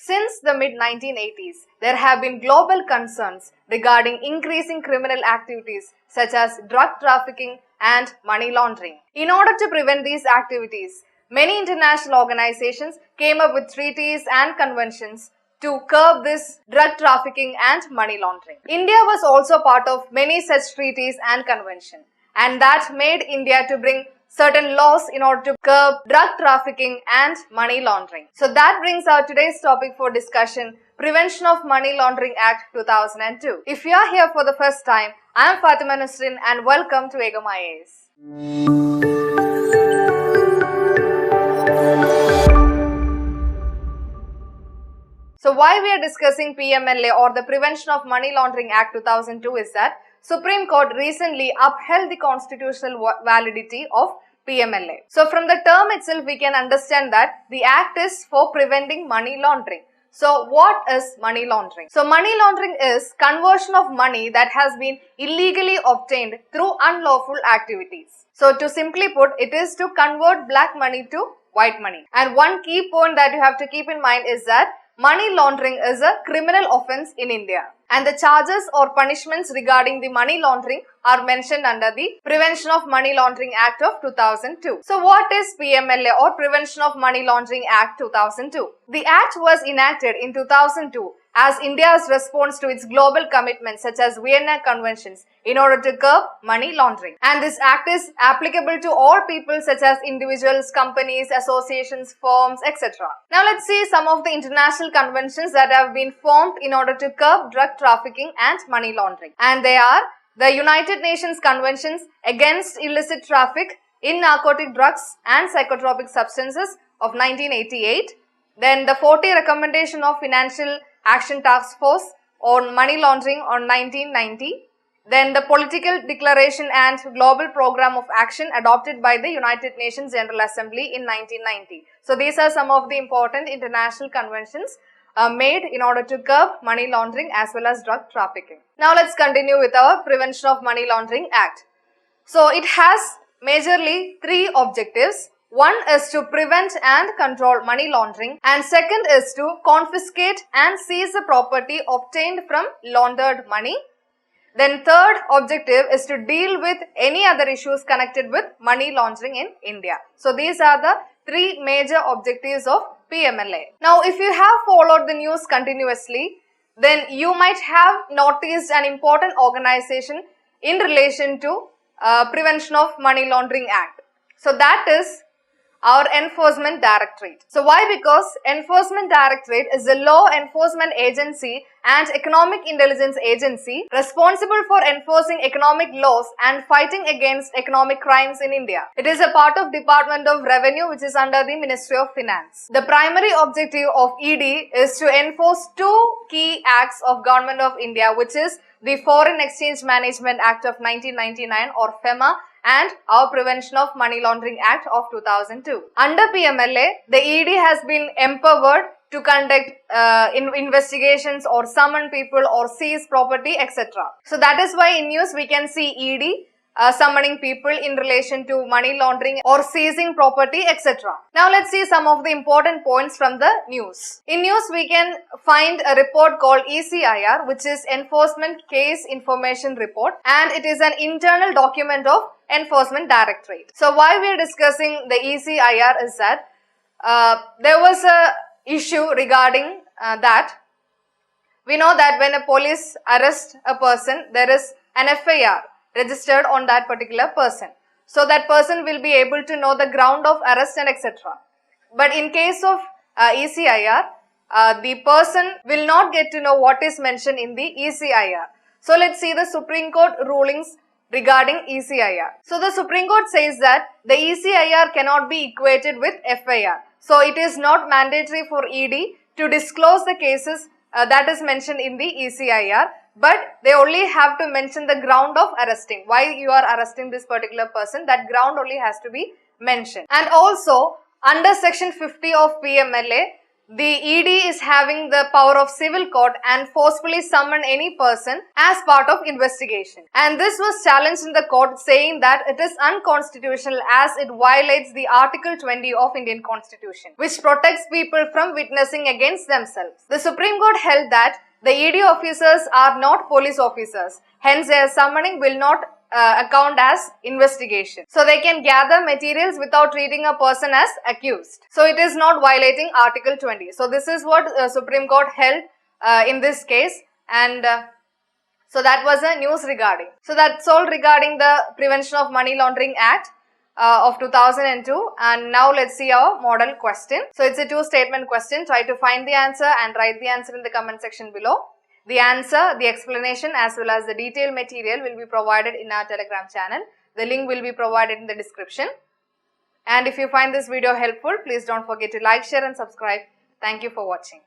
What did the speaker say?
Since the mid-1980s, there have been global concerns regarding increasing criminal activities such as drug trafficking and money laundering. In order to prevent these activities, many international organizations came up with treaties and conventions to curb this drug trafficking and money laundering. India was also part of many such treaties and conventions, and that made India to bring certain laws in order to curb drug trafficking and money laundering. So that brings our today's topic for discussion, Prevention of Money Laundering Act 2002. If you are here for the first time, I am Fatima Nusrin and welcome to Ekam IAS. So why we are discussing PMLA or the Prevention of Money Laundering Act 2002 is that Supreme Court recently upheld the constitutional validity of PMLA. So from the term itself we can understand that the act is for preventing money laundering. So what is money laundering? So money laundering is conversion of money that has been illegally obtained through unlawful activities. So to simply put, it is to convert black money to white money. And one key point that you have to keep in mind is that money laundering is a criminal offence in India, and the charges or punishments regarding the money laundering are mentioned under the Prevention of Money Laundering Act of 2002. So what is PMLA or Prevention of Money Laundering Act 2002? The act was enacted in 2002 as India's response to its global commitments such as Vienna Conventions in order to curb money laundering. And this act is applicable to all people such as individuals, companies, associations, firms, etc. Now let's see some of the international conventions that have been formed in order to curb drug trafficking and money laundering. And they are the United Nations Conventions Against Illicit Traffic in Narcotic Drugs and Psychotropic Substances of 1988, then the 40 Recommendation of Financial Action Task Force on Money Laundering on 1990, then the Political Declaration and Global Program of Action adopted by the United Nations General Assembly in 1990. So these are some of the important international conventions made in order to curb money laundering as well as drug trafficking. Now let's continue with our Prevention of Money Laundering Act. So it has majorly three objectives. One is to prevent and control money laundering, and second is to confiscate and seize the property obtained from laundered money. Then third objective is to deal with any other issues connected with money laundering in India. So these are the three major objectives of PMLA. Now if you have followed the news continuously, then you might have noticed an important organization in relation to Prevention of Money Laundering Act. So that is our Enforcement Directorate. So why? Because Enforcement Directorate is a law enforcement agency and economic intelligence agency responsible for enforcing economic laws and fighting against economic crimes in India. It is a part of Department of Revenue, which is under the Ministry of Finance. The primary objective of ED is to enforce two key acts of Government of India, which is the Foreign Exchange Management Act of 1999 or FEMA and our Prevention of Money Laundering Act of 2002. Under PMLA, the ED has been empowered to conduct investigations or summon people or seize property, etc. So that is why in news we can see ED summoning people in relation to money laundering or seizing property, etc. Now let's see some of the important points from the news. In news we can find a report called ECIR, which is Enforcement Case Information Report, and it is an internal document of Enforcement Directorate. So why we are discussing the ECIR is that there was a issue regarding that. We know that when a police arrests a person, there is an FIR registered on that particular person. So that person will be able to know the ground of arrest and etc. But in case of ECIR, the person will not get to know what is mentioned in the ECIR. So let's see the Supreme Court rulings regarding ECIR. So the Supreme Court says that the ECIR cannot be equated with FIR. So it is not mandatory for ED to disclose the cases that is mentioned in the ECIR, but they only have to mention the ground of arresting. Why you are arresting this particular person, that ground only has to be mentioned. And also under section 50 of PMLA, the ED is having the power of civil court and forcefully summon any person as part of investigation. And this was challenged in the court, saying that it is unconstitutional as it violates the Article 20 of Indian Constitution, which protects people from witnessing against themselves. The Supreme Court held that the ED officers are not police officers, hence their summoning will not account as investigation. So they can gather materials without treating a person as accused. So it is not violating Article 20. So this is what Supreme Court held in this case, and so that was a news regarding. So that's all regarding the Prevention of Money Laundering Act of 2002. And now let's see our model question. So it's a 2-statement question. Try to find the answer and write the answer in the comment section below. The answer, the explanation as well as the detailed material will be provided in our Telegram channel. The link will be provided in the description. And if you find this video helpful, please don't forget to like, share and subscribe. Thank you for watching.